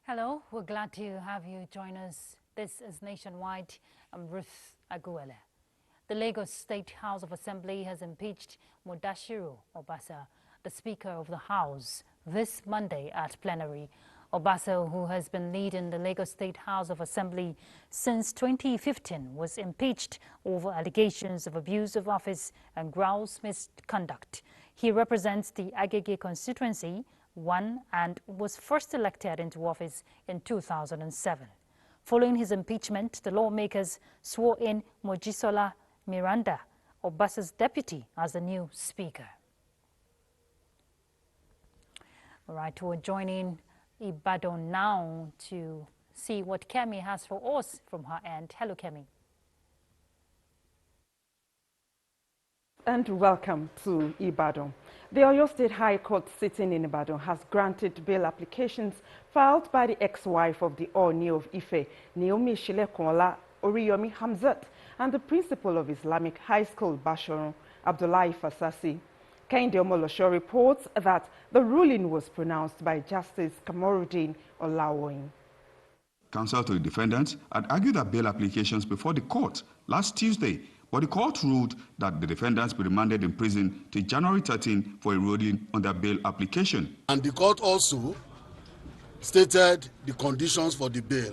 Hello, we're glad to have you join us. This is Nationwide. I'm Ruth Aguele. The Lagos State House of Assembly has impeached Mudashiru Obasa, the Speaker of the House, this Monday at plenary. Obasa, who has been leading the Lagos State House of Assembly since 2015, was impeached over allegations of abuse of office and gross misconduct. He represents the Agege constituency, won and was first elected into office in 2007. Following his impeachment, the lawmakers swore in Mojisola Miranda, Obasa's deputy, as the new speaker. All right, we're joining Ibadan now to see what Kemi has for us from her end. Hello, Kemi. And welcome to Ibadan. The Oyo State High Court sitting in Ibadan has granted bail applications filed by the ex-wife of the Ooni of Ife, Naomi Shilekola Oriyomi Hamzat, and the principal of Islamic High School, Bashorun, Abdullahi Fasasi. Kehinde Omolosho reports that the ruling was pronounced by Justice Kamoruddin Olawoyin. Counsel to the defendants had argued that bail applications before the court last Tuesday, but the court ruled that the defendants be remanded in prison till January 13 for a ruling on their bail application. And the court also stated the conditions for the bail.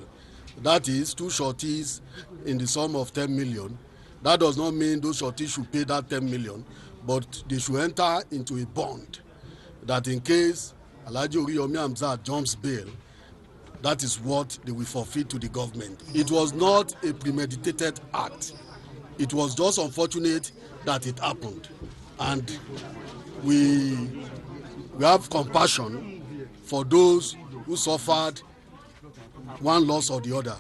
That is, 2 sureties in the sum of 10 million. That does not mean those sureties should pay that 10 million, but they should enter into a bond that in case Alhaji Oriyomi Hamzat jumps bail, that is what they will forfeit to the government. It was not a premeditated act. It was just unfortunate that it happened. And we have compassion for those who suffered one loss or the other.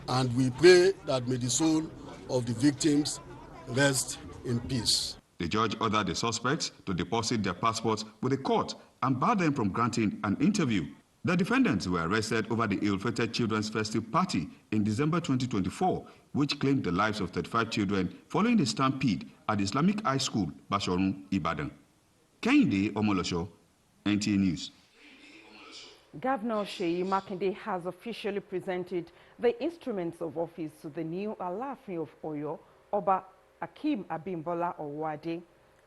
And we pray that may the soul of the victims rest in peace. The judge ordered the suspects to deposit their passports with the court and barred them from granting an interview. The defendants were arrested over the ill-fated Children's Festive Party in December 2024, which claimed the lives of 35 children following the stampede at the Islamic High School, Bashorun, Ibadan. Kehinde Omolosho, NTA News. Governor Seyi Makinde has officially presented the instruments of office to the new Alaafin of Oyo, Oba Akeem Abimbola Owade.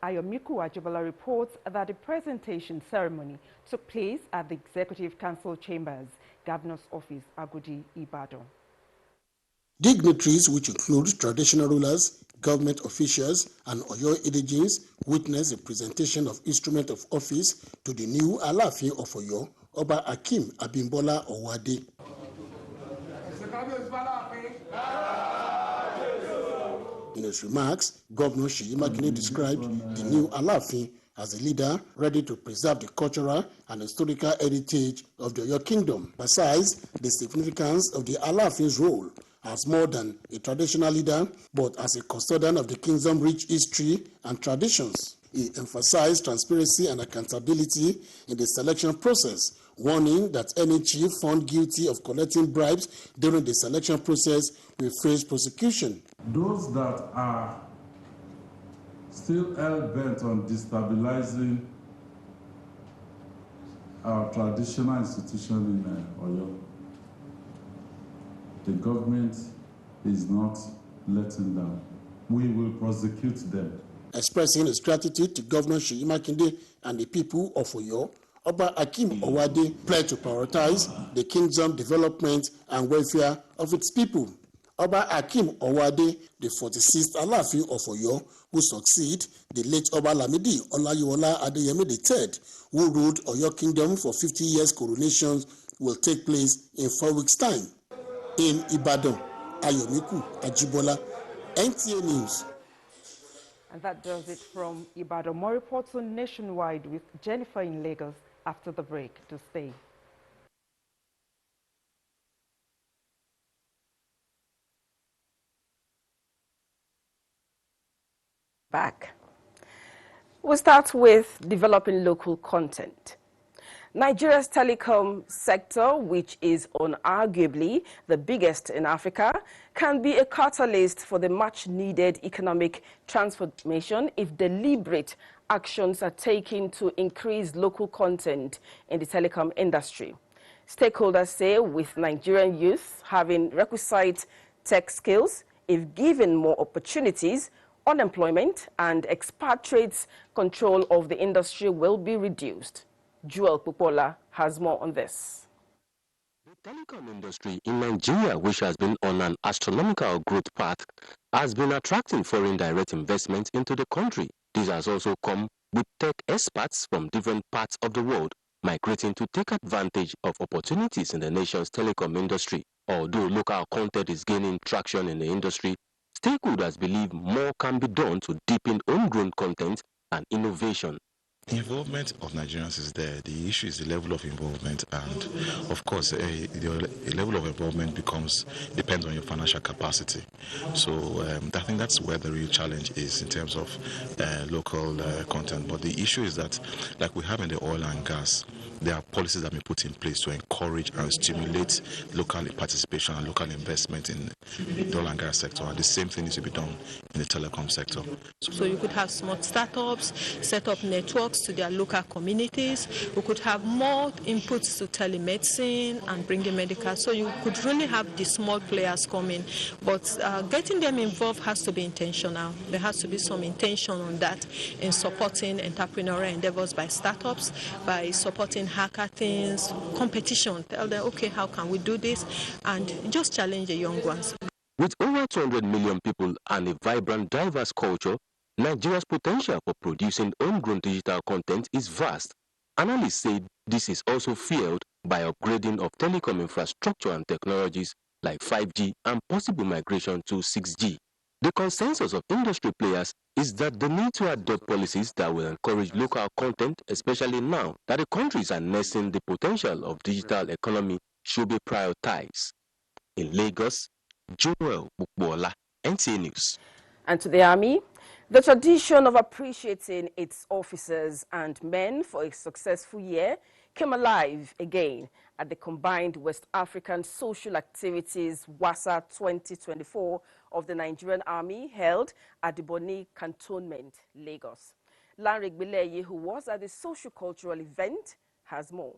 Ayomiku Ajibola reports that the presentation ceremony took place at the Executive Council Chambers, Governor's Office, Agodi, Ibadan. Dignitaries, which include traditional rulers, government officials, and Oyo indigenes, witnessed the presentation of instrument of office to the new Alaafin of Oyo, Oba Akeem Abimbola Owade. In his remarks, Governor Seyi Makinde described the new Alaafin as a leader ready to preserve the cultural and historical heritage of the Oyo Kingdom. Besides, the significance of the Alaafin's role as more than a traditional leader, but as a custodian of the kingdom's rich history and traditions. He emphasized transparency and accountability in the selection process, warning that any chief found guilty of collecting bribes during the selection process will face prosecution. Those that are still hell-bent on destabilizing our traditional institution in Oyo, the government is not letting down. We will prosecute them. Expressing his gratitude to Governor Seyi Makinde and the people of Oyo, Oba Akeem Owade pledged to prioritize the kingdom development and welfare of its people. Oba Akeem Owade, the 46th Alaafin of Oyo, who succeed the late Oba Lamidi Olayiwola Adeyemi III, who ruled Oyo Kingdom for 50 years coronations, will take place in 4 weeks' time. In Ibadan, Ayomiku Ajibola, NTA News. And that does it from Ibadan. More reports on Nationwide with Jennifer in Lagos after the break. To stay. Back. We'll start with developing local content. Nigeria's telecom sector, which is unarguably the biggest in Africa, can be a catalyst for the much-needed economic transformation if deliberate actions are taken to increase local content in the telecom industry. Stakeholders say with Nigerian youth having requisite tech skills, if given more opportunities, unemployment and expatriates' control of the industry will be reduced. Joel Pupola has more on this. The telecom industry in Nigeria, which has been on an astronomical growth path, has been attracting foreign direct investment into the country. This has also come with tech experts from different parts of the world migrating to take advantage of opportunities in the nation's telecom industry. Although local content is gaining traction in the industry, stakeholders believe more can be done to deepen homegrown content and innovation. The involvement of Nigerians is there. The issue is the level of involvement, and of course, the level of involvement depends on your financial capacity. So I think that's where the real challenge is in terms of local content. But the issue is that, like we have in the oil and gas, there are policies that have been put in place to encourage and stimulate local participation and local investment in the oil and gas sector. And the same thing needs to be done in the telecom sector. So you could have small startups, set up networks to their local communities. We could have more inputs to telemedicine and bring the medical. So you could really have the small players come in. But getting them involved has to be intentional. There has to be some intention on that in supporting entrepreneurial endeavors by startups, by supporting hackathons, competition. Tell them, okay, how can we do this? And just challenge the young ones. With over 200 million people and a vibrant, diverse culture, Nigeria's potential for producing homegrown digital content is vast. Analysts say this is also fueled by upgrading of telecom infrastructure and technologies like 5G and possible migration to 6G. The consensus of industry players is that the need to adopt policies that will encourage local content, especially now that the countries are harnessing the potential of digital economy, should be prioritized. In Lagos, Joel Bukbola, NTA News. And to the Army, the tradition of appreciating its officers and men for a successful year came alive again at the Combined West African Social Activities WASA 2024 of the Nigerian Army held at the Bonny Cantonment, Lagos. Lanre Gbileye, who was at the social-cultural event, has more.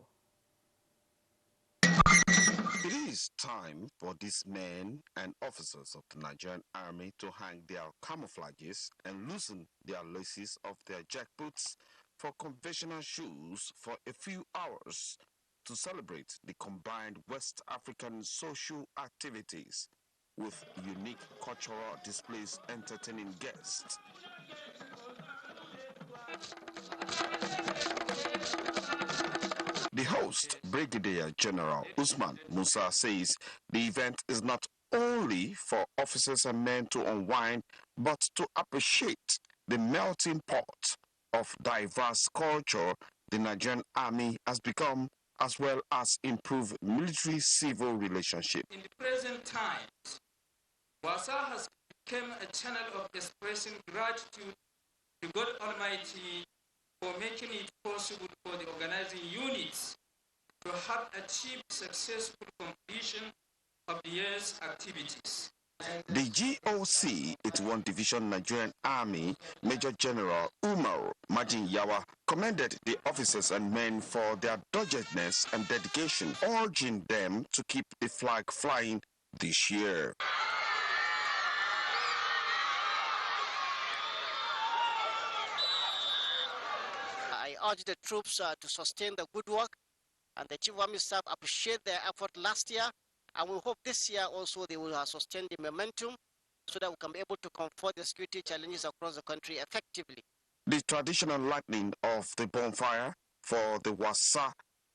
It is time for these men and officers of the Nigerian Army to hang their camouflages and loosen their laces of their jackboots for conventional shoes for a few hours to celebrate the Combined West African Social Activities with unique cultural displays entertaining guests. The host, Brigadier General Usman Musa, says the event is not only for officers and men to unwind, but to appreciate the melting pot of diverse culture the Nigerian Army has become, as well as improve military-civil relationship. In the present times, WASA has become a channel of expressing gratitude to God Almighty for making it possible for the organizing units to have achieved successful completion of the year's activities. The GOC 81 Division Nigerian Army Major General Umar Majinyawa commended the officers and men for their doggedness and dedication, urging them to keep the flag flying this year. I urge the troops to sustain the good work, and the Chief of Army Staff appreciate their effort last year, and we hope this year also they will sustain the momentum so that we can be able to confront the security challenges across the country effectively. The traditional lighting of the bonfire for the Wasa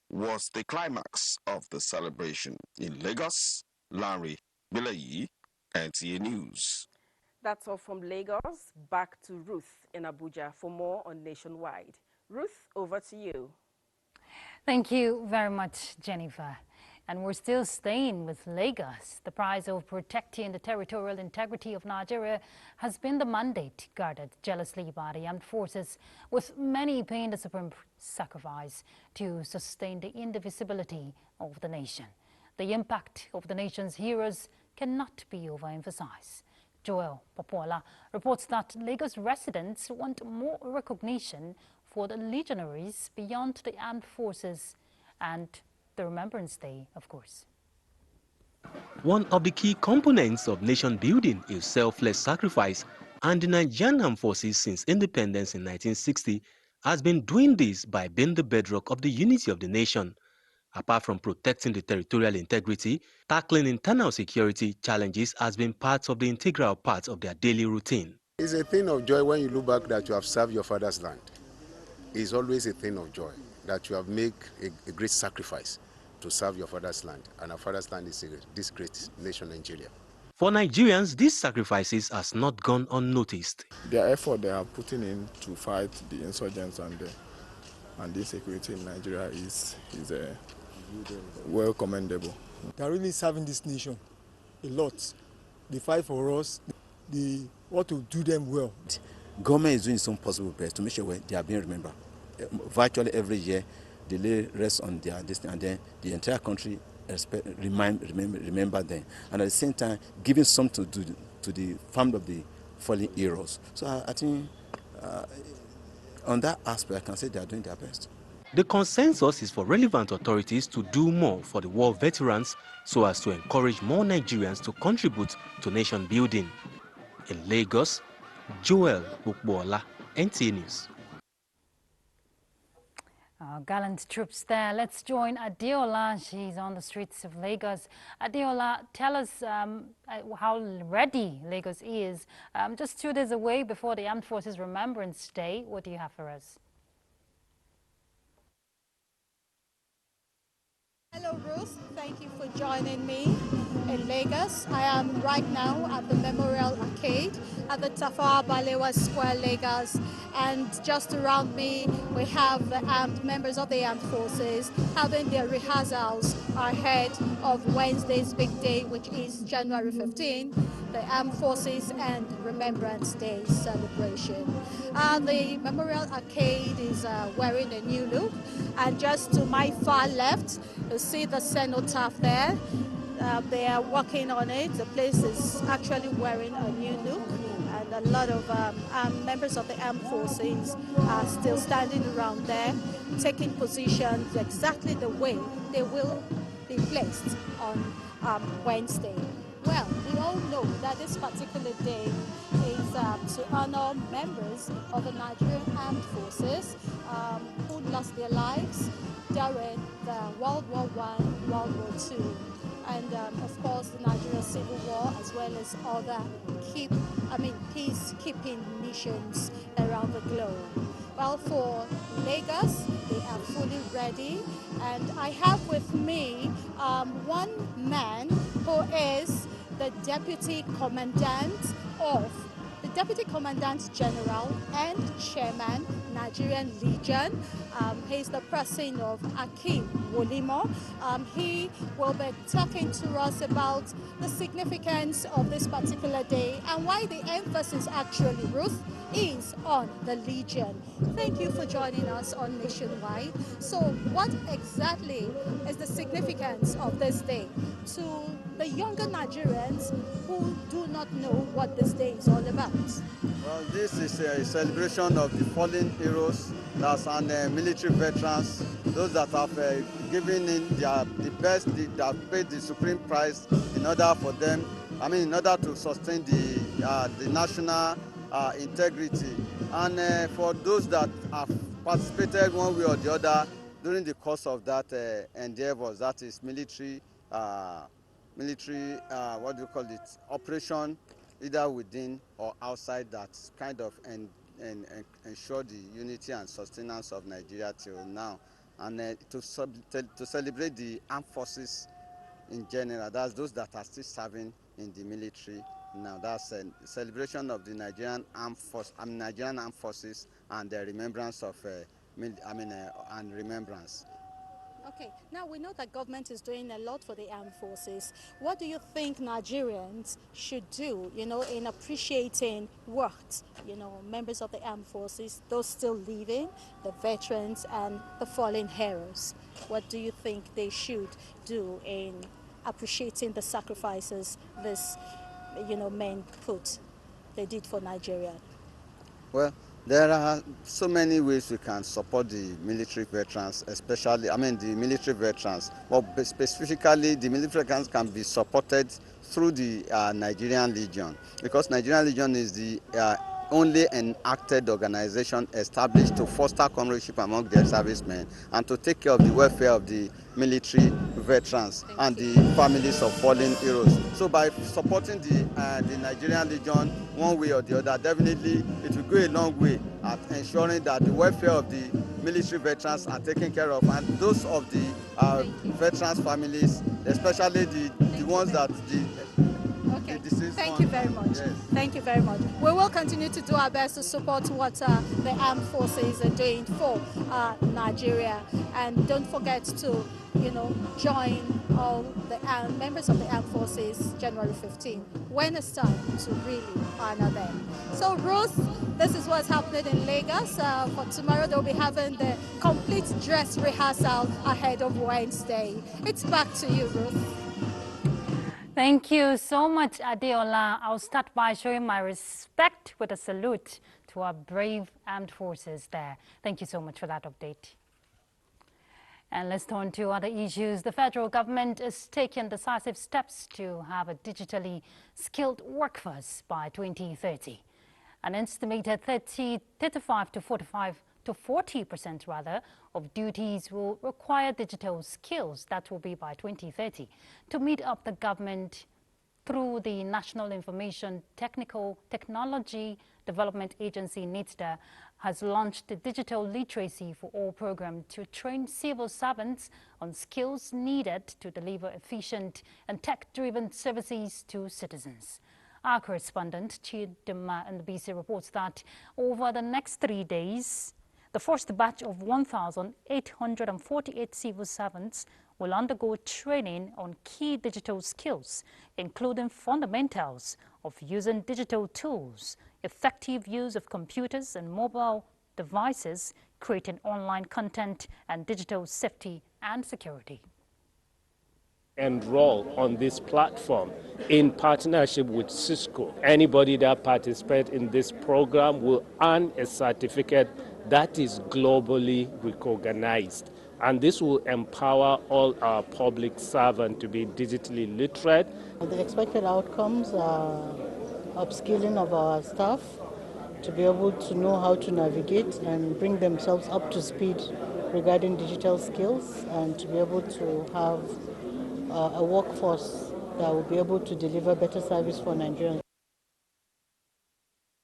was the climax of the celebration. In Lagos, Lanre Gbileye, NTA News. That's all from Lagos. Back to Ruth in Abuja for more on Nationwide. Ruth, over to you. Thank you very much, Jennifer. And we're still staying with Lagos. The prize of protecting the territorial integrity of Nigeria has been the mandate guarded jealously by the armed forces, with many paying the supreme sacrifice to sustain the indivisibility of the nation. The impact of the nation's heroes cannot be overemphasized. Joel Popola reports that Lagos residents want more recognition for the legionaries beyond the armed forces and the Remembrance Day, of course. One of the key components of nation building is selfless sacrifice, and the Nigerian Armed Forces since independence in 1960 has been doing this by being the bedrock of the unity of the nation. Apart from protecting the territorial integrity, tackling internal security challenges has been part of the integral part of their daily routine. It's a thing of joy when you look back that you have served your father's land. It's always a thing of joy that you have made a great sacrifice to serve your father's land. And our father's land is this great nation, Nigeria. For Nigerians, these sacrifices has not gone unnoticed. Their effort they are putting in to fight the insurgents and the insecurity in Nigeria is well commendable. They are really serving this nation a lot. They fight for us. They want to do them well. Government is doing some possible best to make sure they are being remembered. Virtually every year, they lay rest on their destiny, and then the entire country remember them, and at the same time giving something to the family of the fallen heroes. So I think on that aspect, I can say they are doing their best. The consensus is for relevant authorities to do more for the war veterans so as to encourage more Nigerians to contribute to nation building. In Lagos, Joel Bukbola, NTA News. Gallant troops there. Let's join Adeola. She's on the streets of Lagos. Adeola, tell us how ready Lagos is. Just 2 days away before the Armed Forces Remembrance Day. What do you have for us? Hello Ruth, thank you for joining me in Lagos. I am right now at the Memorial Arcade at the Tafawa Balewa Square, Lagos, and just around me we have the members of the armed forces having their rehearsals ahead of Wednesday's big day, which is January 15, the Armed Forces and Remembrance Day celebration. The Memorial Arcade is wearing a new look, and just to my far left, you see the cenotaph there. They are working on it. The place is actually wearing a new look, and a lot of members of the armed forces are still standing around there, taking positions exactly the way they will be placed on Wednesday. Well, we all know that this particular day is to honor members of the Nigerian Armed Forces who lost their lives during the World War I, World War II, and of course the Nigerian Civil War, as well as other peacekeeping missions around the globe. Well, for Lagos, they are fully ready, and I have with me one man who is the Deputy Commandant General and Chairman, Nigerian Legion. He's the person of Akim Wolimo. He will be talking to us about the significance of this particular day and why the emphasis actually, Ruth, is on the Legion. Thank you for joining us on Nationwide. So what exactly is the significance of this day to the younger Nigerians who do not know what this day is all about? Well, this is a celebration of the fallen heroes, that's and military veterans, those that have given in the best, that have paid the supreme price in order for them, in order to sustain the national integrity. And for those that have participated one way or the other during the course of that endeavors, that is military, operation, either within or outside, that kind of ensure the unity and sustenance of Nigeria till now. And to celebrate the armed forces in general, that's those that are still serving in the military now. That's a celebration of the Nigerian armed forces and the remembrance of and remembrance. Okay, now we know that government is doing a lot for the armed forces. What do you think Nigerians should do, in appreciating what, members of the armed forces, those still living, the veterans and the fallen heroes? What do you think they should do in appreciating the sacrifices this, men they did for Nigeria? Well, There are so many ways we can support the military veterans, especially, the military veterans, but specifically the military veterans can be supported through the Nigerian Legion, because Nigerian Legion is the only enacted organization established to foster comradeship among their servicemen and to take care of the welfare of the military veterans and the families of fallen heroes. So by supporting the Nigerian Legion one way or the other, definitely it will go a long way at ensuring that the welfare of the military veterans are taken care of, and those of the veterans families, especially the ones that Okay. the deceased Thank ones. you very much. Yes. Thank you very much. We will continue to do our best to support what the armed forces are doing for Nigeria, and don't forget to, join all the members of the armed forces January 15 when it's time to really honor them. So Ruth, this is what's happening in Lagos. For tomorrow they'll be having the complete dress rehearsal ahead of Wednesday. It's back to you, Ruth. Thank you so much, Adeola. I'll start by showing my respect with a salute to our brave armed forces there. Thank you so much for that update. And let's turn to other issues. The federal government is taking decisive steps to have a digitally skilled workforce by 2030. An estimated 35 to 40% rather of duties will require digital skills. That will be by 2030. To meet up, the government, through the National Information Technology Development Agency, NITDA, has launched the Digital Literacy for All program to train civil servants on skills needed to deliver efficient and tech-driven services to citizens. Our correspondent, Chidima NBC, reports that over the next 3 days, the first batch of 1,848 civil servants will undergo training on key digital skills, including fundamentals of using digital tools, effective use of computers and mobile devices, creating online content, and digital safety and security. Enroll on this platform in partnership with Cisco. Anybody that participates in this program will earn a certificate that is globally recognized. And this will empower all our public servants to be digitally literate. The expected outcomes are upskilling of our staff to be able to know how to navigate and bring themselves up to speed regarding digital skills, and to be able to have a workforce that will be able to deliver better service for Nigerians.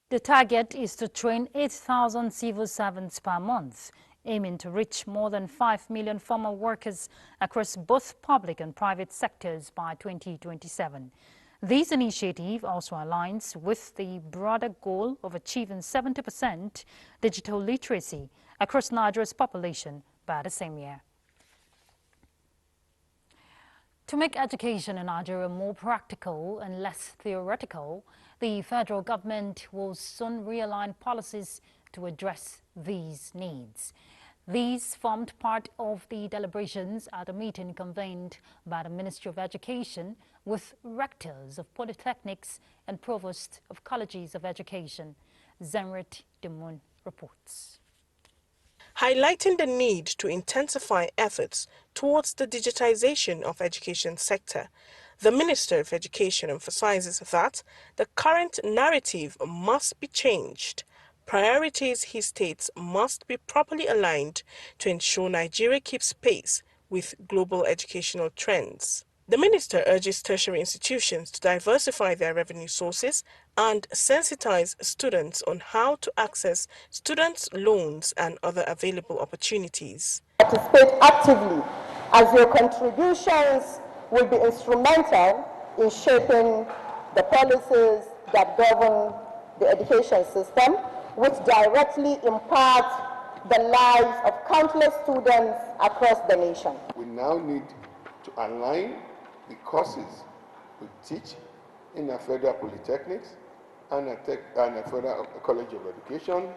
The target is to train 8,000 civil servants per month, aiming to reach more than 5 million formal workers across both public and private sectors by 2027. This initiative also aligns with the broader goal of achieving 70% digital literacy across Nigeria's population by the same year. To make education in Nigeria more practical and less theoretical, the federal government will soon realign policies to address these needs. These formed part of the deliberations at a meeting convened by the Ministry of Education with rectors of polytechnics and provosts of colleges of education. Zenrit Demun reports. Highlighting the need to intensify efforts towards the digitization of education sector, the Minister of Education emphasizes that the current narrative must be changed. Priorities, he states, must be properly aligned to ensure Nigeria keeps pace with global educational trends. The minister urges tertiary institutions to diversify their revenue sources and sensitize students on how to access students' loans and other available opportunities. Participate actively, as your contributions will be instrumental in shaping the policies that govern the education system, which directly impact the lives of countless students across the nation. We now need to align the courses we teach in a federal polytechnics and a federal college of education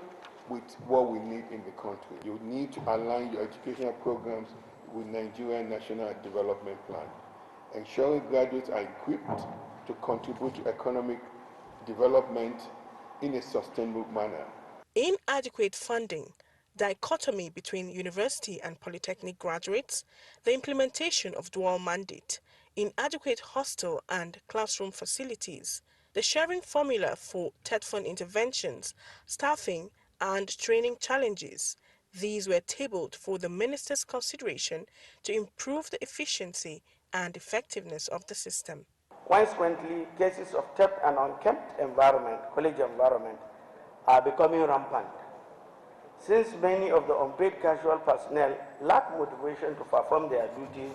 with what we need in the country. You need to align your educational programs with Nigerian National Development Plan, ensuring graduates are equipped to contribute to economic development in a sustainable manner. inadequate funding, dichotomy between university and polytechnic graduates, the implementation of dual mandate, inadequate hostel and classroom facilities, the sharing formula for TED fund interventions, staffing and training challenges. These were tabled for the minister's consideration to improve the efficiency and effectiveness of the system. Consequently, cases of theft and unkempt college environment, are becoming rampant, since many of the unpaid casual personnel lack motivation to perform their duties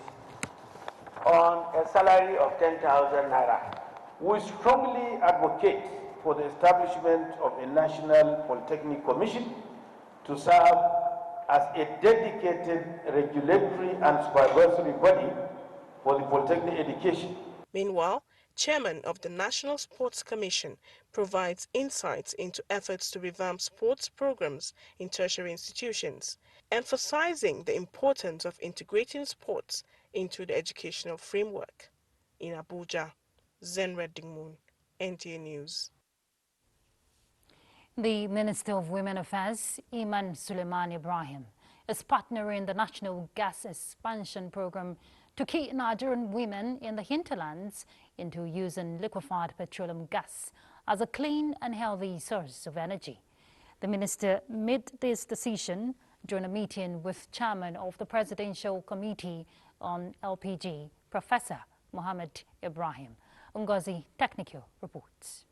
on a salary of 10,000 naira. We strongly advocate for the establishment of a National Polytechnic Commission to serve as a dedicated regulatory and supervisory body for the polytechnic education. Meanwhile, Chairman of the National Sports Commission provides insights into efforts to revamp sports programs in tertiary institutions, emphasizing the importance of integrating sports into the educational framework. In Abuja, Zenred Dingmoon, NTA News. The Minister of Women Affairs, Iman Suleiman Ibrahim, is partnering the National Gas Expansion Program to key Nigerian women in the hinterlands into using liquefied petroleum gas as a clean and healthy source of energy. The minister made this decision during a meeting with Chairman of the Presidential Committee on LPG, Professor Mohammed Ibrahim. Ngozi Technical reports.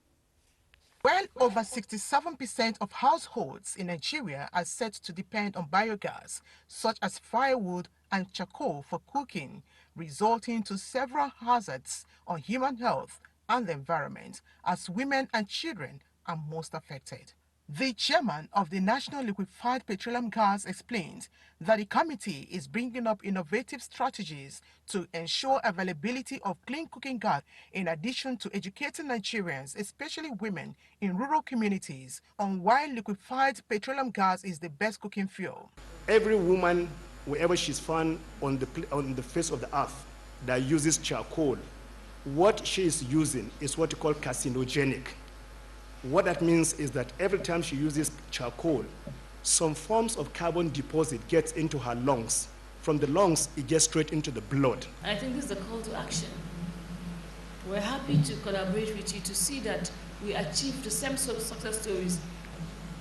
Well over 67% of households in Nigeria are said to depend on biogas, such as firewood and charcoal for cooking, resulting to several hazards on human health and the environment, as women and children are most affected. The chairman of the National Liquefied Petroleum Gas explained that the committee is bringing up innovative strategies to ensure availability of clean cooking gas, in addition to educating Nigerians, especially women in rural communities, on why liquefied petroleum gas is the best cooking fuel. Every woman, wherever she's found on the face of the earth, that uses charcoal, what she is using is what you call carcinogenic. What that means is that every time she uses charcoal, some forms of carbon deposit gets into her lungs. From the lungs, it gets straight into the blood. I think this is a call to action. We're happy to collaborate with you to see that we achieve the same sort of success stories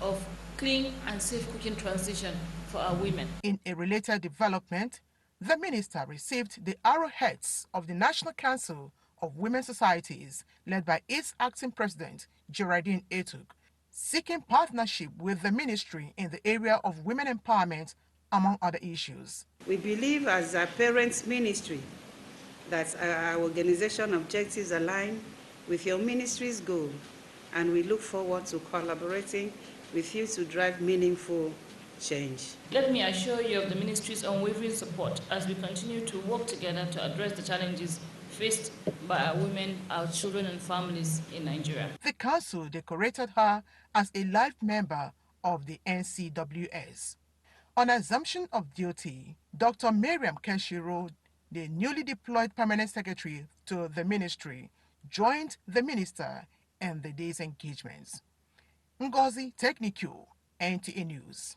of clean and safe cooking transition for our women. In a related development, the minister received the arrowheads of the National Council of Women Societies, led by its acting president, Geraldine Etug, seeking partnership with the ministry in the area of women empowerment, among other issues. We believe as a parents' ministry that our organization objectives align with your ministry's goal, and we look forward to collaborating with you to drive meaningful change. Let me assure you of the ministry's unwavering support as we continue to work together to address the challenges faced by our women, our children and families in Nigeria. The council decorated her as a life member of the NCWS. On assumption of duty, Dr. Miriam Kenshiro, the newly deployed permanent secretary to the ministry, joined the minister in the day's engagements. Ngozi Technical, NTA News.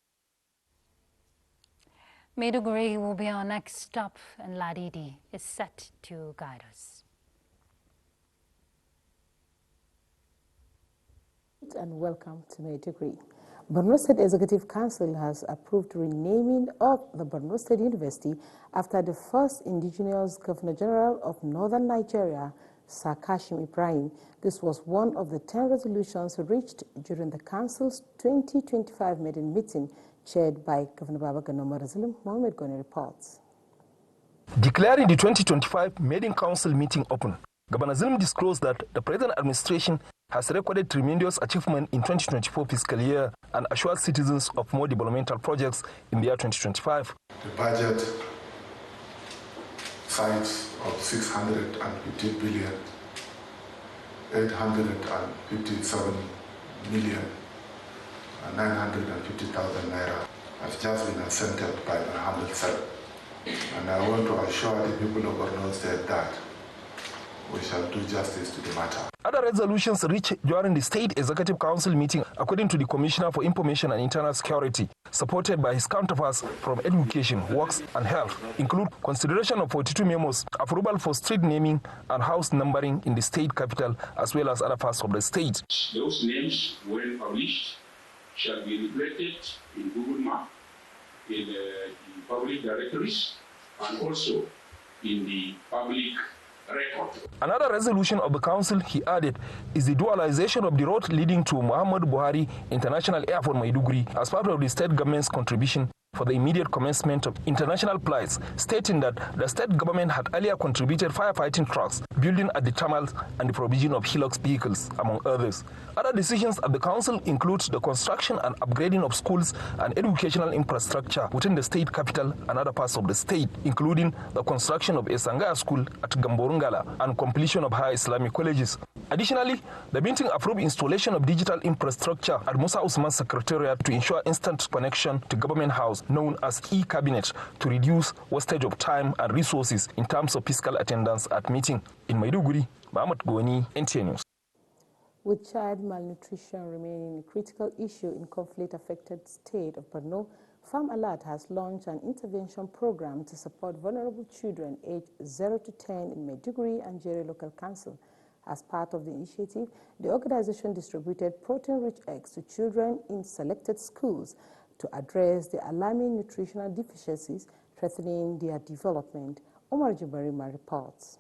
Maiduguri will be our next stop, and Ladidi is set to guide us. And welcome to Maiduguri. Benue State Executive Council has approved renaming of the Benue State University after the first indigenous Governor General of Northern Nigeria, Sir Kashim Ibrahim. This was one of the 10 resolutions reached during the Council's 2025 maiden meeting, chaired by Governor Babagana Marazilim. Mohamed Goni reports. Declaring the 2025 maiden council meeting open, Governor Zilim disclosed that the present administration has recorded tremendous achievement in 2024 fiscal year and assured citizens of more developmental projects in the year 2025. The budget size of 650 billion, 857 million, 950,000 naira has just been assented by Mohammed Sir. And I want to assure the people of Borno State that we shall do justice to the matter. Other resolutions reached during the State Executive Council meeting, according to the Commissioner for Information and Internal Security, supported by his counterparts from Education, Works and Health, include consideration of 42 memos, approval for street naming and house numbering in the state capital, as well as other parts of the state. Those names, when published, shall be reflected in Google Map, in the public directories, and also in the public record. Another resolution of the council, he added, is the dualization of the road leading to Muhammad Buhari International Airport Maiduguri as part of the state government's contribution for the immediate commencement of international flights, stating that the state government had earlier contributed firefighting trucks, building at the terminals, and the provision of Hilux vehicles, among others. Other decisions of the council include the construction and upgrading of schools and educational infrastructure within the state capital and other parts of the state, including the construction of a Sangaya school at Gamborungala and completion of higher Islamic colleges. Additionally, the meeting approved installation of digital infrastructure at Musa Usman Secretariat to ensure instant connection to Government House, known as e-cabinet, to reduce wastage of time and resources in terms of physical attendance at meeting. In Maiduguri, Mohamed Goni, NTA News. With child malnutrition remaining a critical issue in conflict-affected state of Borno, Farm Alert has launched an intervention program to support vulnerable children aged 0 to 10 in Maiduguri and Jere Local Council. As part of the initiative, the organization distributed protein-rich eggs to children in selected schools to address the alarming nutritional deficiencies threatening their development. Omar Jibarima reports.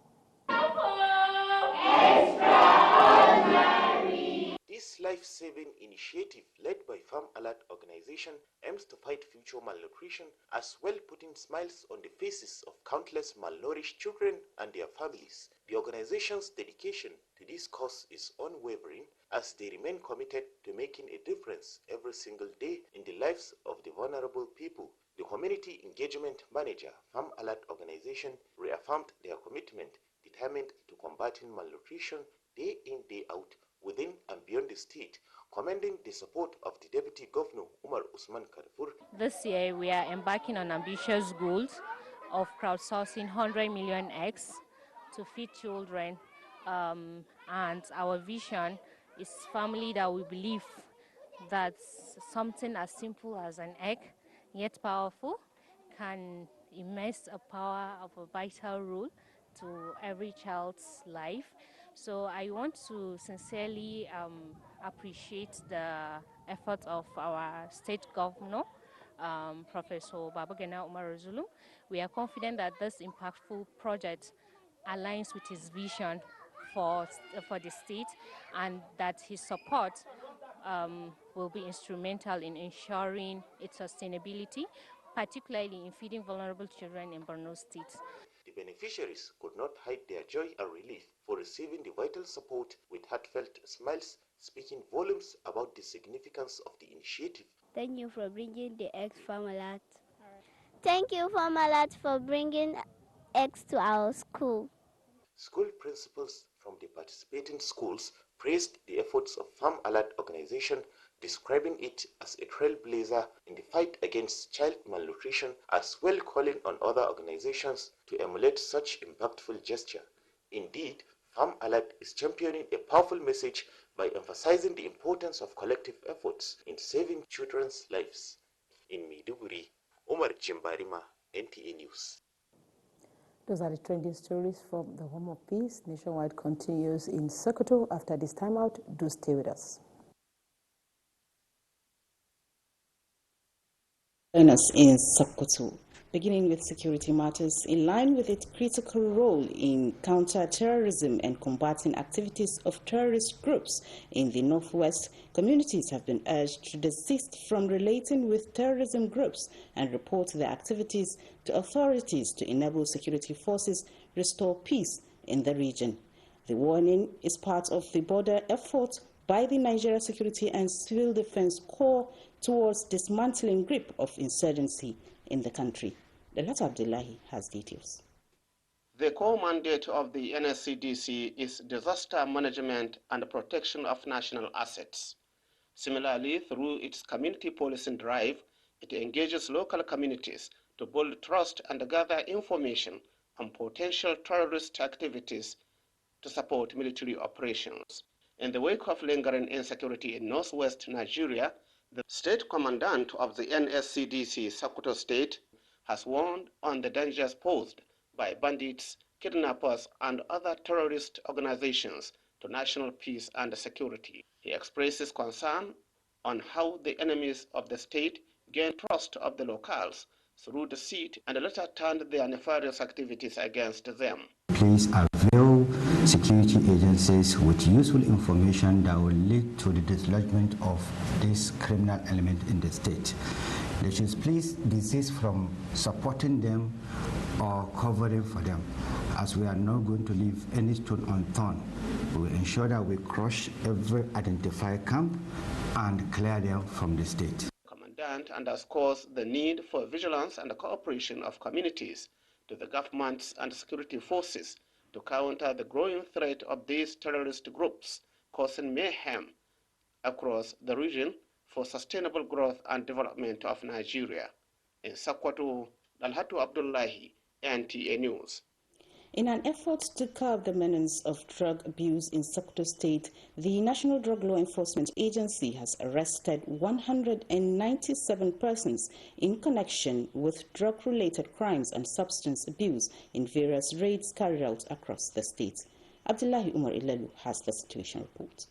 This life-saving initiative, led by Farm Alert organization, aims to fight future malnutrition, as well putting smiles on the faces of countless malnourished children and their families. The organization's dedication to this cause is unwavering, as they remain committed to making a difference every single day in the lives of the vulnerable people. The Community Engagement Manager, Farm Alert organization, reaffirmed their commitment, determined to combating malnutrition day in, day out, within and beyond the state, commending the support of the Deputy Governor, Umar Usman Karfur. This year, we are embarking on ambitious goals of crowdsourcing 100 million eggs to feed children. And our vision is family that we believe that something as simple as an egg, yet powerful, can immerse a power of a vital role to every child's life. So I want to sincerely appreciate the efforts of our state governor, Professor Babagana Umar Zulu. We are confident that this impactful project aligns with his vision for the state, and that his support will be instrumental in ensuring its sustainability, particularly in feeding vulnerable children in Borno State. The beneficiaries could not hide their joy and relief for receiving the vital support with heartfelt smiles, speaking volumes about the significance of the initiative. Thank you for bringing the eggs, Farm Alert. Thank you, Farm Alert, for bringing eggs to our school. School principals from the participating schools praised the efforts of Farm Alert organization, describing it as a trailblazer in the fight against child malnutrition, as well calling on other organizations to emulate such impactful gesture. Indeed, Farm Alert is championing a powerful message by emphasizing the importance of collective efforts in saving children's lives. In Maiduguri, Omar Jimbarima, NTA News. Those are the trending stories from the Home of Peace. Nationwide continues in Sokoto. After this time out, do stay with us. Join us in Sokoto. Beginning with security matters, in line with its critical role in counter-terrorism and combating activities of terrorist groups in the Northwest, communities have been urged to desist from relating with terrorism groups and report their activities to authorities to enable security forces restore peace in the region. The warning is part of the border effort by the Nigeria Security and Civil Defense Corps towards dismantling grip of insurgency in the country. Delata Abdullahi has details. The core mandate of the NSCDC is disaster management and protection of national assets. Similarly, through its community policing drive, it engages local communities to build trust and gather information on potential terrorist activities to support military operations. In the wake of lingering insecurity in northwest Nigeria, the state commandant of the NSCDC Sokoto State has warned on the dangers posed by bandits, kidnappers, and other terrorist organizations to national peace and security. He expresses concern on how the enemies of the state gained trust of the locals through deceit and later turned their nefarious activities against them. Please avail security agencies with useful information that will lead to the dislodgement of this criminal element in the state. They should please desist from supporting them or covering for them, as we are not going to leave any stone unturned. We will ensure that we crush every identified camp and clear them from the state. The commandant underscores the need for vigilance and the cooperation of communities to the governments and security forces to counter the growing threat of these terrorist groups causing mayhem across the region for sustainable growth and development of Nigeria. In Sokoto, Dalhatu Abdullahi, NTA News. In an effort to curb the menace of drug abuse in Sokoto State, the National Drug Law Enforcement Agency has arrested 197 persons in connection with drug-related crimes and substance abuse in various raids carried out across the state. Abdullahi Umar Ilalu has the situation report.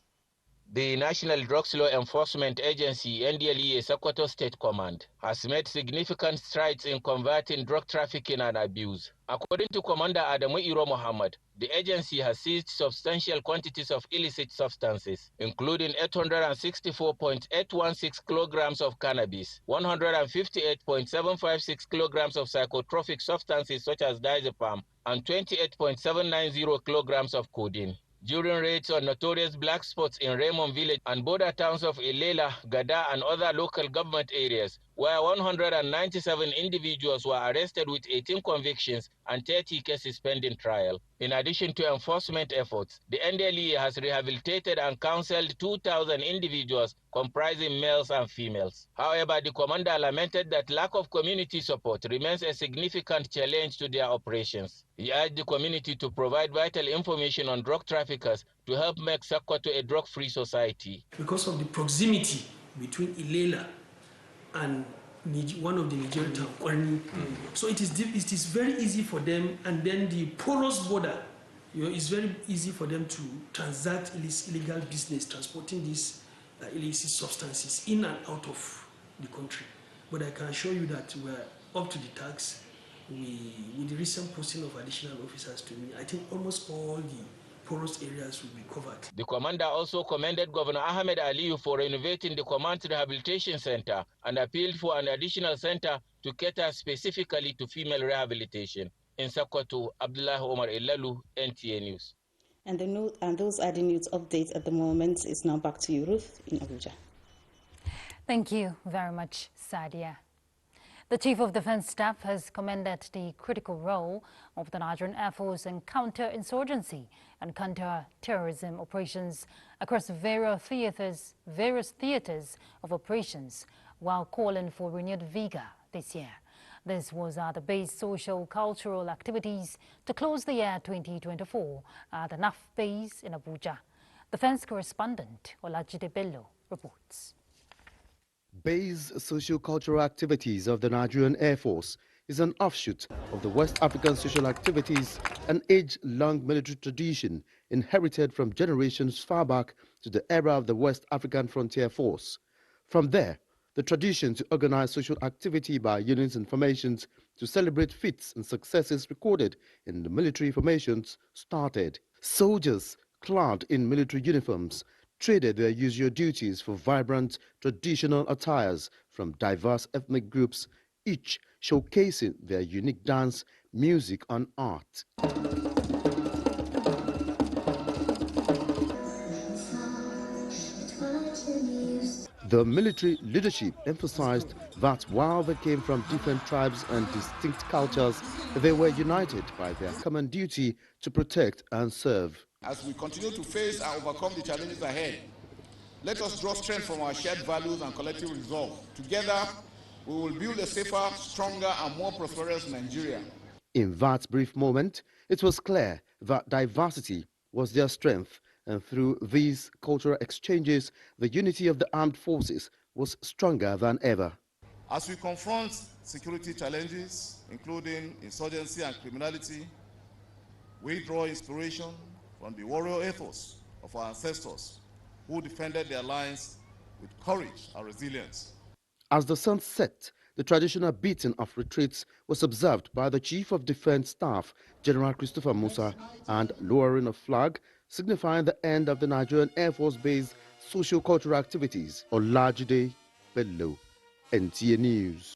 The National Drugs Law Enforcement Agency, NDLEA Sokoto State Command, has made significant strides in combating drug trafficking and abuse. According to Commander Adamu Iro Muhammad, the agency has seized substantial quantities of illicit substances, including 864.816 kilograms of cannabis, 158.756 kilograms of psychotropic substances such as diazepam, and 28.790 kilograms of codeine. During raids on notorious black spots in Raymond Village and border towns of Ilela, Gada, and other local government areas, where 197 individuals were arrested with 18 convictions and 30 cases pending trial. In addition to enforcement efforts, the NDLEA has rehabilitated and counseled 2,000 individuals comprising males and females. However, the commander lamented that lack of community support remains a significant challenge to their operations. He urged the community to provide vital information on drug traffickers to help make Sokoto a drug-free society. Because of the proximity between Ilela and one of the Nigerian towns, so it is very easy for them, and then the porous border, it's very easy for them to transact illegal business, transporting these illicit substances in and out of the country. But I can assure you that we're up to the task. With the recent posting of additional officers to me, I think almost all the porous areas will be covered. The commander also commended Governor Ahmed Aliyu for renovating the Command Rehabilitation Center and appealed for an additional center to cater specifically to female rehabilitation. In Sokoto, Abdullah Omar Elalu, NTA News. And those are the news updates at the moment. It's now back to you, Ruth, in Abuja. Thank you very much, Sadia. The Chief of Defense Staff has commended the critical role of the Nigerian Air Force in counter-insurgency and counter-terrorism operations across various theaters of operations, while calling for renewed vigor this year. This was at the base social-cultural activities to close the year 2024 at the NAF base in Abuja. Defense correspondent Olajide Bello reports. Base socio-cultural activities of the Nigerian Air Force is an offshoot of the West African social activities, an age-long military tradition inherited from generations far back to the era of the West African Frontier Force. From there, the tradition to organize social activity by units and formations to celebrate feats and successes recorded in the military formations started. Soldiers, clad in military uniforms, traded their usual duties for vibrant traditional attires from diverse ethnic groups, each showcasing their unique dance, music, and art. The military leadership emphasized that while they came from different tribes and distinct cultures, they were united by their common duty to protect and serve. As we continue to face and overcome the challenges ahead, let us draw strength from our shared values and collective resolve. Together, we will build a safer, stronger, and more prosperous Nigeria. In that brief moment, it was clear that diversity was their strength, and through these cultural exchanges, the unity of the armed forces was stronger than ever. As we confront security challenges, including insurgency and criminality, we draw inspiration from the warrior ethos of our ancestors who defended their lands with courage and resilience. As the sun set, the traditional beating of retreats was observed by the Chief of Defense Staff, General Christopher Musa, and lowering of flag, signifying the end of the Nigerian Air Force Base socio-cultural activities on Olajide Bello, NTA News.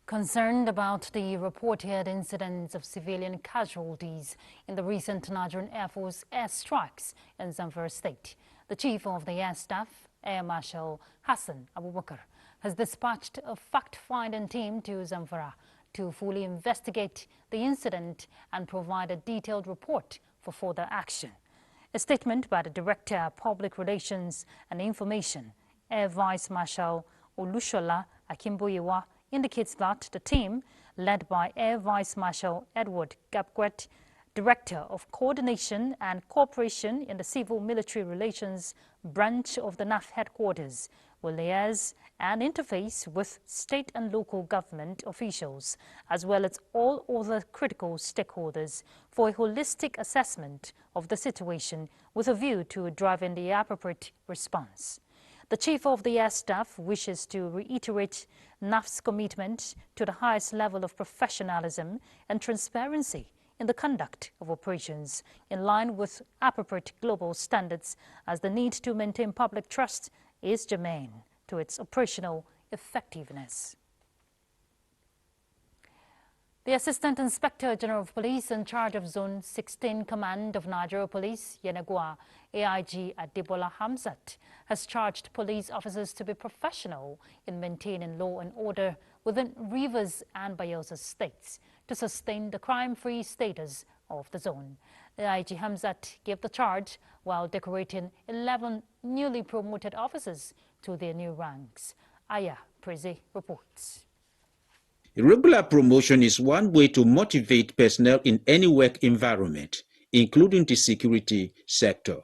Concerned about the reported incidents of civilian casualties in the recent Nigerian Air Force airstrikes in Zamfara State, the Chief of the Air Staff, Air Marshal Hassan Abubakar, has dispatched a fact-finding team to Zamfara to fully investigate the incident and provide a detailed report for further action. A statement by the Director of Public Relations and Information, Air Vice Marshal Olushola Akimboyewa, indicates that the team, led by Air Vice Marshal Edward Gapquet, Director of Coordination and Cooperation in the Civil Military Relations Branch of the NAF Headquarters, will liaise and interface with state and local government officials, as well as all other critical stakeholders, for a holistic assessment of the situation with a view to driving the appropriate response. The Chief of the Air Staff wishes to reiterate NAF's commitment to the highest level of professionalism and transparency in the conduct of operations in line with appropriate global standards, as the need to maintain public trust is germane to its operational effectiveness. The Assistant Inspector General of Police in charge of Zone 16 Command of Nigeria Police, Yenagoa, AIG Adebola Hamzat, has charged police officers to be professional in maintaining law and order within Rivers and Bayelsa states to sustain the crime-free status of the zone. AIG Hamzat gave the charge while decorating 11 newly promoted officers to their new ranks. Aya Preze reports. Regular promotion is one way to motivate personnel in any work environment, including the security sector.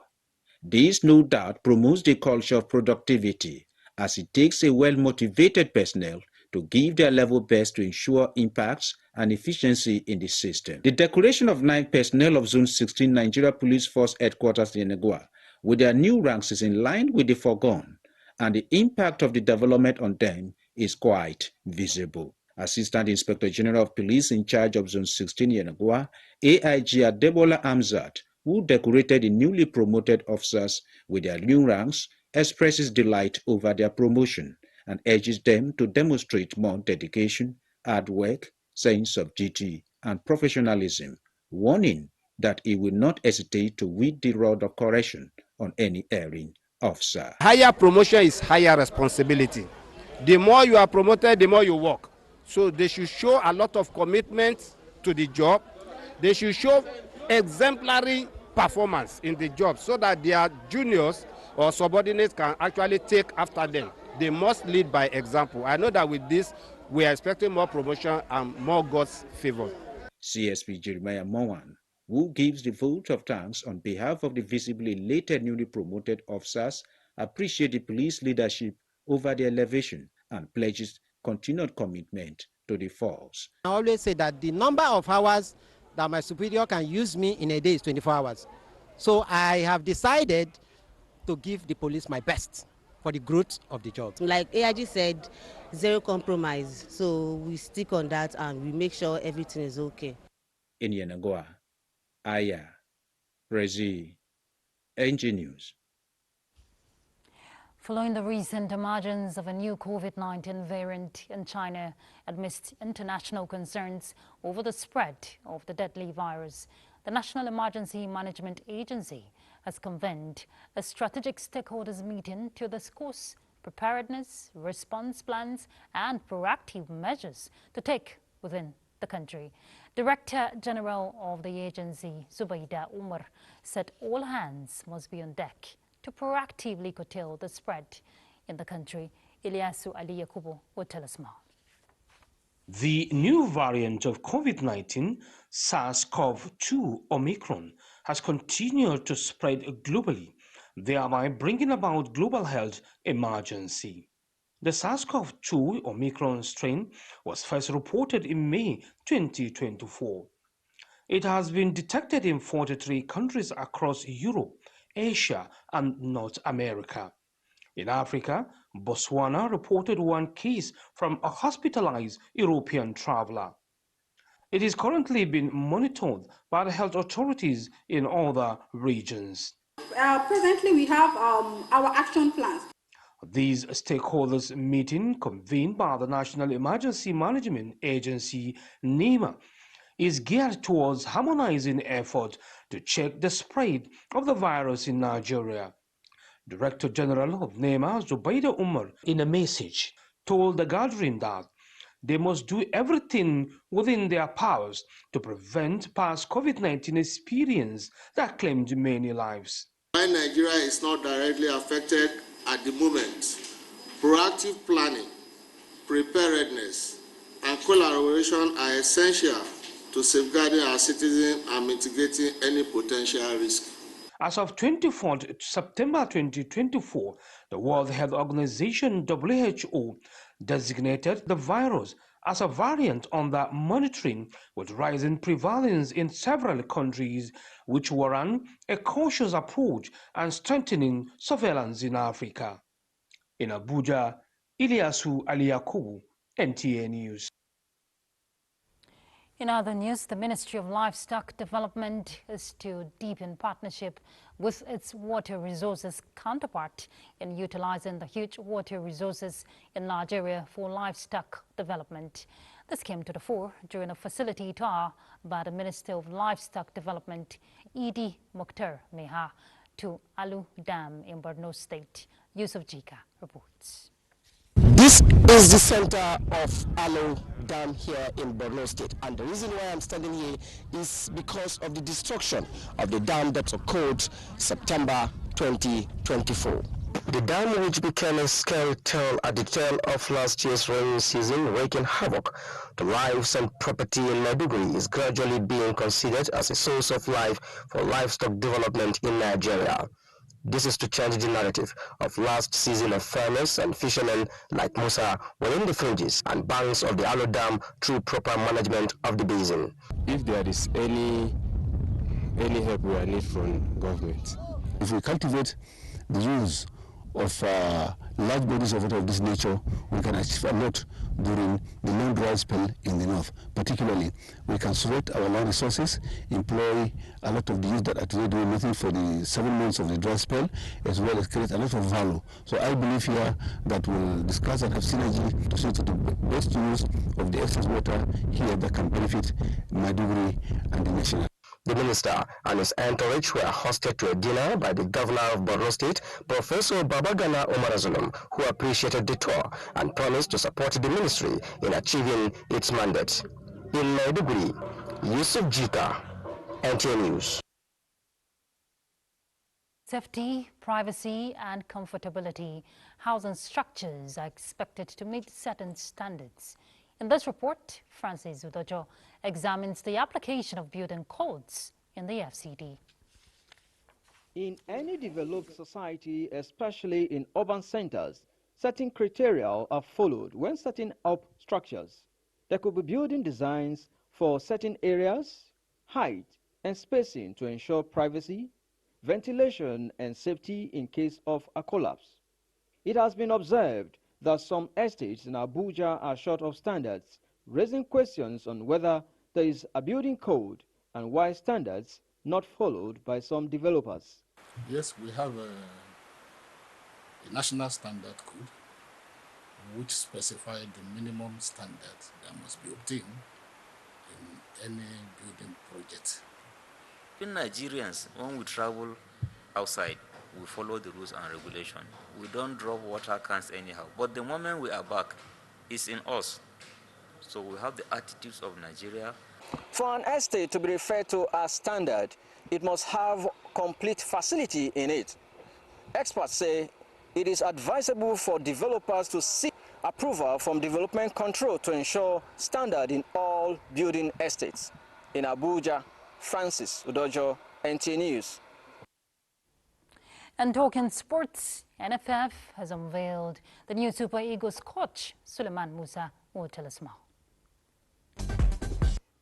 This, no doubt, promotes the culture of productivity, as it takes a well-motivated personnel to give their level best to ensure impacts and efficiency in the system. The decoration of 9 personnel of Zone 16 Nigeria Police Force Headquarters in Yenagoa with their new ranks is in line with the foregone, and the impact of the development on them is quite visible. Assistant Inspector General of Police in charge of Zone 16 Yenagoa, AIG Adebola Hamzat, who decorated the newly promoted officers with their new ranks, expresses delight over their promotion and urges them to demonstrate more dedication, hard work, sense of duty, and professionalism, warning that he will not hesitate to wield the rod of correction on any erring officer. Higher promotion is higher responsibility. The more you are promoted, the more you work. So they should show a lot of commitment to the job. They should show exemplary performance in the job so that their juniors or subordinates can actually take after them. They must lead by example. I know that with this, we are expecting more promotion and more God's favor. CSP Jeremiah Mowan, who gives the vote of thanks on behalf of the visibly elated newly promoted officers, appreciate the police leadership over the elevation and pledges continued commitment to the force. I always say that the number of hours that my superior can use me in a day is 24 hours. So I have decided to give the police my best for the growth of the job. Like AIG said, zero compromise. So we stick on that and we make sure everything is okay. In Yenagoa, Aya, Prezi, NG News. Following the recent emergence of a new COVID-19 variant in China amidst international concerns over the spread of the deadly virus, the National Emergency Management Agency has convened a strategic stakeholders meeting to discuss preparedness, response plans, and proactive measures to take within the country. Director General of the agency, Zubaida Umar, said all hands must be on deck to proactively curtail the spread in the country. Ilyasu Ali Yakubu will tell us more. The new variant of COVID-19, SARS-CoV-2 Omicron, has continued to spread globally, thereby bringing about global health emergency. The SARS-CoV-2 Omicron strain was first reported in May 2024. It has been detected in 43 countries across Europe, Asia, and North America. In Africa, Botswana reported one case from a hospitalized European traveler. It is currently being monitored by the health authorities in other regions. Presently, we have our action plans. These stakeholders meeting, convened by the National Emergency Management Agency, NEMA, is geared towards harmonizing efforts to check the spread of the virus in Nigeria. Director General of NEMA, Zubaida Umar, in a message, told the gathering that they must do everything within their powers to prevent past COVID-19 experience that claimed many lives. While Nigeria is not directly affected at the moment, proactive planning, preparedness, and collaboration are essential to safeguarding our citizens and mitigating any potential risk. As of 24th September 2024, the World Health Organization (WHO) designated the virus as a variant under monitoring, with rising prevalence in several countries, which warrant a cautious approach and strengthening surveillance in Africa. In Abuja, Ilyasu Aliyakubu, NTA News. In other news, the Ministry of Livestock Development is to deepen partnership with its water resources counterpart in utilizing the huge water resources in Nigeria for livestock development. This came to the fore during a facility tour by the Minister of Livestock Development, Idi Mukhtar Meha, to Alu Dam in Benue State. Yusuf Jika reports. This is the center of Alu Dam here in Benue State, and the reason why I'm standing here is because of the destruction of the dam that occurred September 2024. The dam, which became a scary tale at the tail of last year's rainy season, wreaking havoc to lives and property in Maiduguri, is gradually being considered as a source of life for livestock development in Nigeria. This is to change the narrative of last season of farmers and fishermen like Musa were in the fringes and banks of the Alu Dam through proper management of the basin. If there is any help we are need from government, if we cultivate the use of large bodies of water of this nature, we can achieve a lot during the long dry spell in the north. Particularly, we can sweat our land resources, employ a lot of the youth that are today doing nothing for the 7 months of the dry spell, as well as create a lot of value. So I believe here that we'll discuss and have synergy to see to the best use of the excess water here that can benefit Maiduguri and the nation. The minister and his entourage were hosted to a dinner by the governor of Borno State, Professor Babagana Umarazulum, who appreciated the tour and promised to support the ministry in achieving its mandate. In Maiduguri, Yusuf Jita, NTA News. Safety, privacy and comfortability, housing structures are expected to meet certain standards. In this report, Francis Udojo examines the application of building codes in the FCD. In any developed society, especially in urban centers, certain criteria are followed when setting up structures. There could be building designs for certain areas, height and spacing to ensure privacy, ventilation and safety in case of a collapse. It has been observed that some estates in Abuja are short of standards, raising questions on whether there is a building code and why standards not followed by some developers. Yes, we have a national standard code which specifies the minimum standards that must be obtained in any building project. In Nigerians, when we travel outside, we follow the rules and regulations. We don't drop water cans anyhow. But the moment we are back, it's in us. So we have the attitudes of Nigeria. For an estate to be referred to as standard, it must have complete facility in it. Experts say it is advisable for developers to seek approval from development control to ensure standard in all building estates. In Abuja, Francis Udojo, NTA News. And talking sports, NFF has unveiled the new Super Eagles coach. Suleiman Musa will tell us more.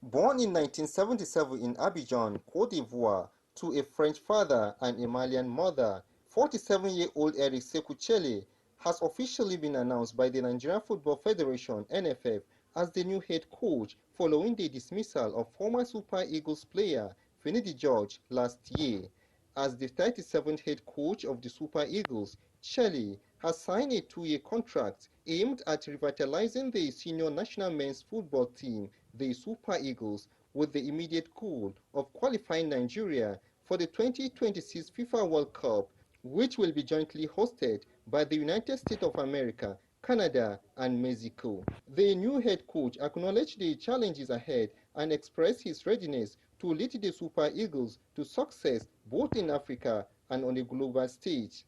Born in 1977 in Abidjan, Cote d'Ivoire, to a French father and a Malian mother, 47-year-old Eric Sekuchele has officially been announced by the Nigerian Football Federation (NFF) as the new head coach following the dismissal of former Super Eagles player Finidi George last year. As the 37th head coach of the Super Eagles, Chelle has signed a 2-year contract aimed at revitalizing the senior national men's football team, the Super Eagles, with the immediate goal of qualifying Nigeria for the 2026 FIFA World Cup, which will be jointly hosted by the United States of America, Canada, and Mexico. The new head coach acknowledged the challenges ahead and expressed his readiness to lead the Super Eagles to success both in Africa and on a global stage.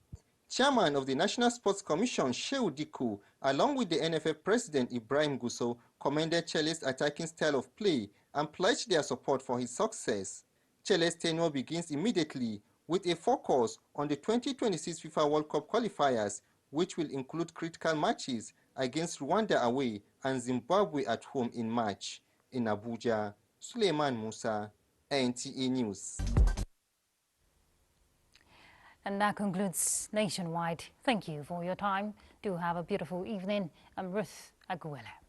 Chairman of the National Sports Commission, Shehu Diko, along with the NFF President Ibrahim Gusso, commended Chelle's attacking style of play and pledged their support for his success. Chelle's tenure begins immediately with a focus on the 2026 FIFA World Cup qualifiers, which will include critical matches against Rwanda away and Zimbabwe at home in March. In Abuja, Suleiman Musa, NTA News. And that concludes Nationwide. Thank you for your time. Do have a beautiful evening. I'm Ruth Aguilera.